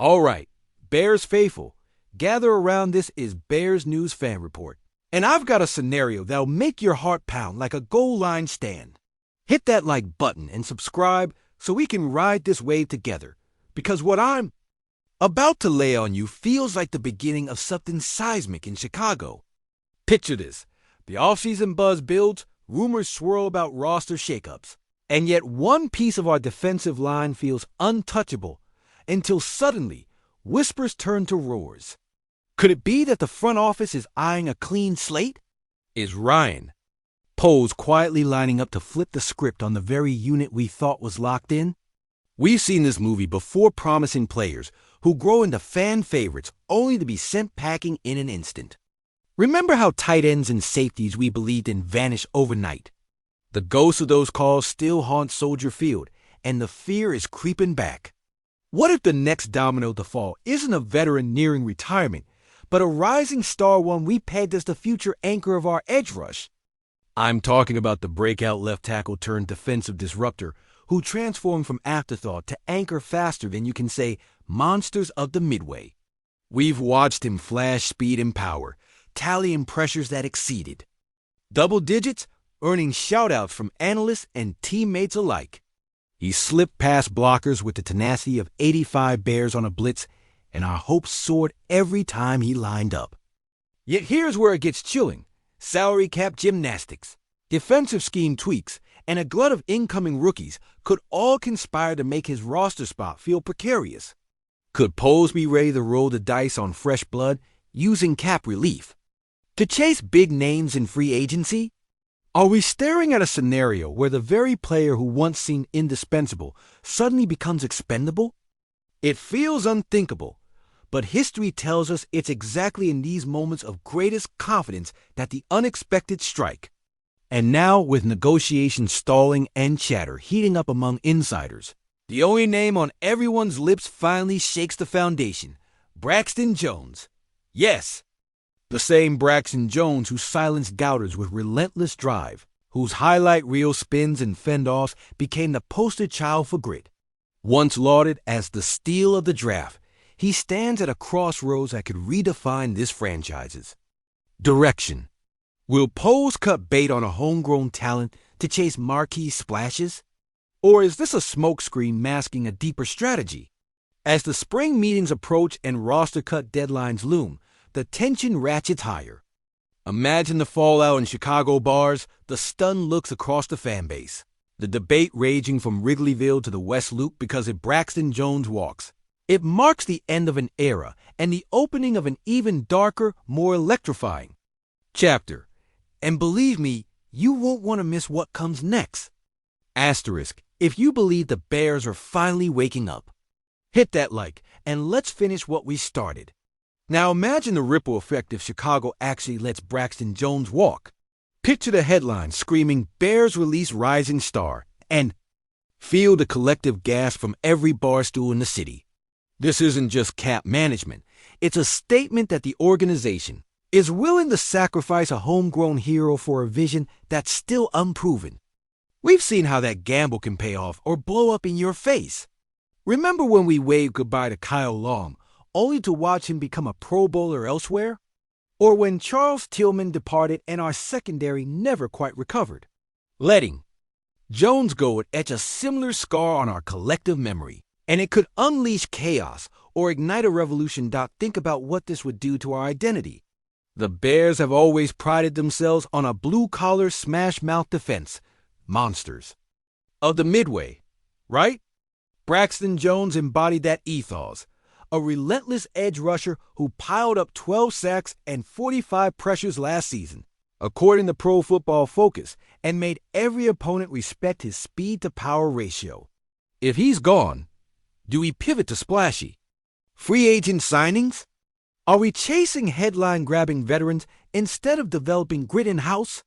All right, Bears faithful, gather around. This is Bears News Fan Report. And I've got a scenario that'll make your heart pound like a goal line stand. Hit that like button and subscribe so we can ride this wave together. Because what I'm about to lay on you feels like the beginning of something seismic in Chicago. Picture this. The offseason buzz builds, rumors swirl about roster shakeups. And yet one piece of our defensive line feels untouchable until suddenly whispers turn to roars. Could it be that the front office is eyeing a clean slate? Is Ryan Poles quietly lining up to flip the script on the very unit we thought was locked in? We've seen this movie before, promising players who grow into fan favorites only to be sent packing in an instant. Remember how tight ends and safeties we believed in vanished overnight? The ghosts of those calls still haunt Soldier Field, and the fear is creeping back. What if the next domino to fall isn't a veteran nearing retirement, but a rising star, one we pegged as the future anchor of our edge rush? I'm talking about the breakout left tackle turned defensive disruptor who transformed from afterthought to anchor faster than you can say monsters of the Midway. We've watched him flash speed and power, tallying pressures that exceeded double digits, earning shout-outs from analysts and teammates alike. He slipped past blockers with the tenacity of 85 Bears on a blitz, and our hopes soared every time he lined up. Yet here's where it gets chilling. Salary cap gymnastics, defensive scheme tweaks, and a glut of incoming rookies could all conspire to make his roster spot feel precarious. Could Poles be ready to roll the dice on fresh blood using cap relief to chase big names in free agency? Are we staring at a scenario where the very player who once seemed indispensable suddenly becomes expendable? It feels unthinkable, but history tells us it's exactly in these moments of greatest confidence that the unexpected strike. And now, with negotiations stalling and chatter heating up among insiders, the only name on everyone's lips finally shakes the foundation: Braxton Jones. Yes, the same Braxton Jones who silenced doubters with relentless drive, whose highlight reel spins and fend-offs became the poster child for grit. Once lauded as the steal of the draft, he stands at a crossroads that could redefine this franchise's direction. Will Poles cut bait on a homegrown talent to chase marquee splashes? Or is this a smokescreen masking a deeper strategy? As the spring meetings approach and roster cut deadlines loom, the tension ratchets higher. Imagine the fallout in Chicago bars, the stunned looks across the fan base, the debate raging from Wrigleyville to the West Loop because if Braxton Jones walks, it marks the end of an era and the opening of an even darker, more electrifying chapter. And believe me, you won't want to miss what comes next. Asterisk, if you believe the Bears are finally waking up. Hit that like, and let's finish what we started. Now imagine the ripple effect if Chicago actually lets Braxton Jones walk. Picture the headline screaming, "Bears release rising star," and feel the collective gasp from every barstool in the city. This isn't just cap management. It's a statement that the organization is willing to sacrifice a homegrown hero for a vision that's still unproven. We've seen how that gamble can pay off or blow up in your face. Remember when we waved goodbye to Kyle Long, only to watch him become a Pro Bowler elsewhere? Or when Charles Tillman departed and our secondary never quite recovered? Letting Jones go would etch a similar scar on our collective memory, and it could unleash chaos or ignite a revolution. Think about what this would do to our identity. The Bears have always prided themselves on a blue-collar, smash-mouth defense. Monsters of the Midway, right? Braxton Jones embodied that ethos. A relentless edge rusher who piled up 12 sacks and 45 pressures last season, according to Pro Football Focus, and made every opponent respect his speed-to-power ratio. If he's gone, do we pivot to splashy free agent signings? Are we chasing headline-grabbing veterans instead of developing grit in-house?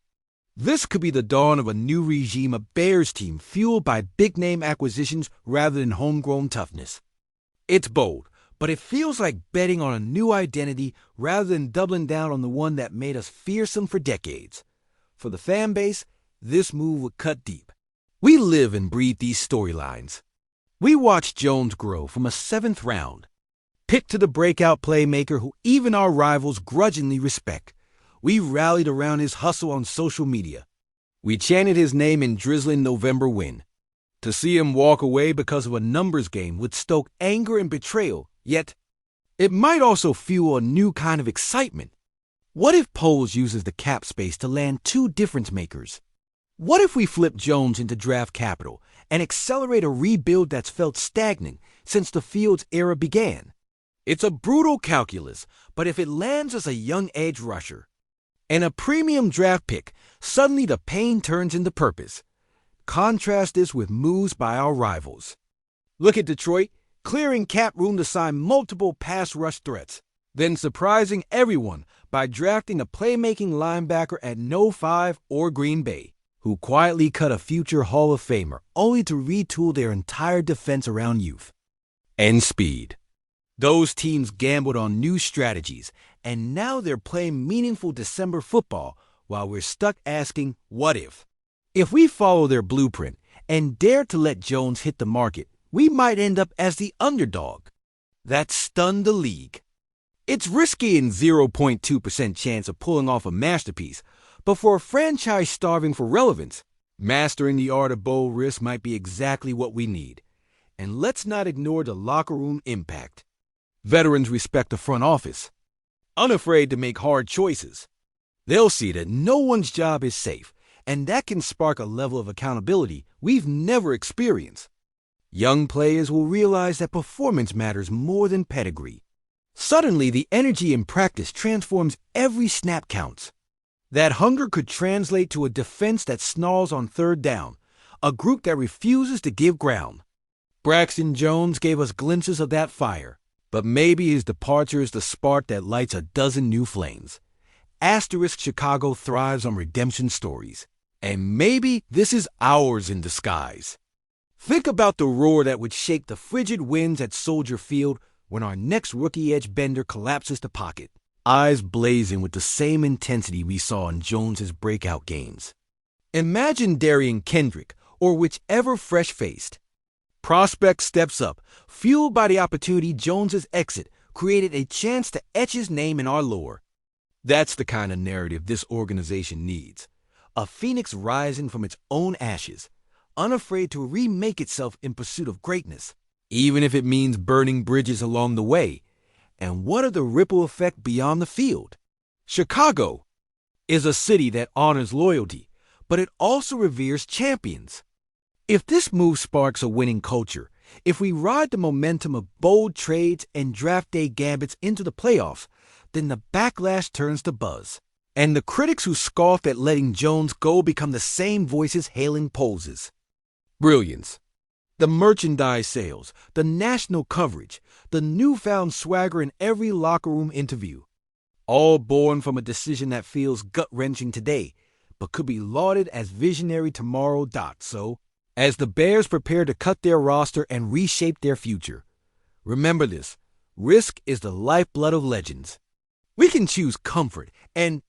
This could be the dawn of a new regime, a Bears team fueled by big-name acquisitions rather than homegrown toughness. It's bold, but it feels like betting on a new identity rather than doubling down on the one that made us fearsome for decades. For the fan base, this move would cut deep. We live and breathe these storylines. We watched Jones grow from a 7th round picked to the breakout playmaker who even our rivals grudgingly respect. We rallied around his hustle on social media. We chanted his name in drizzling November wind. To see him walk away because of a numbers game would stoke anger and betrayal, yet it might also fuel a new kind of excitement. What if Poles uses the cap space to land two difference makers? What if we flip Jones into draft capital and accelerate a rebuild that's felt stagnant since the Fields era began? It's a brutal calculus, but if it lands as a young edge rusher and a premium draft pick, suddenly the pain turns into purpose. Contrast this with moves by our rivals. Look at Detroit, clearing cap room to sign multiple pass rush threats, then surprising everyone by drafting a playmaking linebacker at No. 5 or Green Bay, who quietly cut a future Hall of Famer only to retool their entire defense around youth and speed. Those teams gambled on new strategies, and now they're playing meaningful December football while we're stuck asking, what if? If we follow their blueprint and dare to let Jones hit the market, we might end up as the underdog. That stunned the league. It's risky and 0.2% chance of pulling off a masterpiece, but for a franchise starving for relevance, mastering the art of bold risk might be exactly what we need. And let's not ignore the locker room impact. Veterans respect the front office, unafraid to make hard choices. They'll see that no one's job is safe, and that can spark a level of accountability we've never experienced. Young players will realize that performance matters more than pedigree. Suddenly, the energy in practice transforms every snap counts. That hunger could translate to a defense that snarls on third down, a group that refuses to give ground. Braxton Jones gave us glimpses of that fire, but maybe his departure is the spark that lights a dozen new flames. Asterisk Chicago thrives on redemption stories, and maybe this is ours in disguise. Think about the roar that would shake the frigid winds at Soldier Field when our next rookie edge bender collapses the pocket, eyes blazing with the same intensity we saw in Jones's breakout games. Imagine Darian Kendrick or whichever fresh-faced prospect steps up, fueled by the opportunity Jones's exit created a chance to etch his name in our lore. That's the kind of narrative this organization needs. A phoenix rising from its own ashes, unafraid to remake itself in pursuit of greatness, even if it means burning bridges along the way. And what of the ripple effect beyond the field? Chicago is a city that honors loyalty, but it also reveres champions. If this move sparks a winning culture, if we ride the momentum of bold trades and draft day gambits into the playoffs, then the backlash turns to buzz. And the critics who scoffed at letting Jones go become the same voices hailing Poles' brilliance. The merchandise sales, the national coverage, the newfound swagger in every locker room interview. All born from a decision that feels gut-wrenching today, but could be lauded as visionary tomorrow. So, as the Bears prepare to cut their roster and reshape their future, remember this: risk is the lifeblood of legends. We can choose comfort and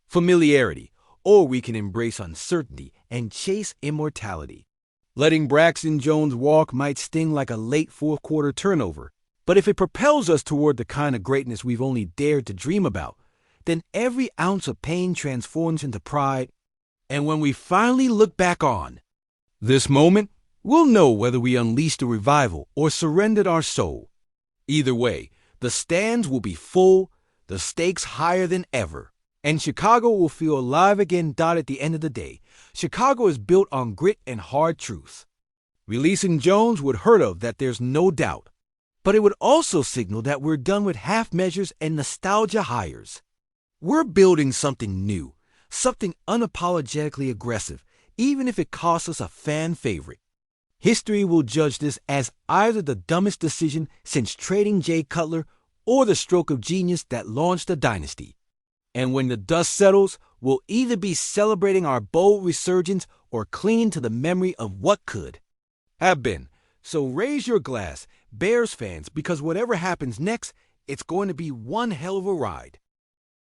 familiarity, or we can embrace uncertainty and chase immortality. Letting Braxton Jones walk might sting like a late fourth-quarter turnover, but if it propels us toward the kind of greatness we've only dared to dream about, then every ounce of pain transforms into pride, and when we finally look back on this moment, we'll know whether we unleashed a revival or surrendered our soul. Either way, the stands will be full, the stakes higher than ever, and Chicago will feel alive again. At the end of the day, Chicago is built on grit and hard truth. Releasing Jones would hurt of that, there's no doubt, but it would also signal that we're done with half measures and nostalgia hires. We're building something new, something unapologetically aggressive, even if it costs us a fan favorite. History will judge this as either the dumbest decision since trading Jay Cutler or the stroke of genius that launched a dynasty. And when the dust settles, we'll either be celebrating our bold resurgence or clinging to the memory of what could have been. So raise your glass, Bears fans, because whatever happens next, it's going to be one hell of a ride.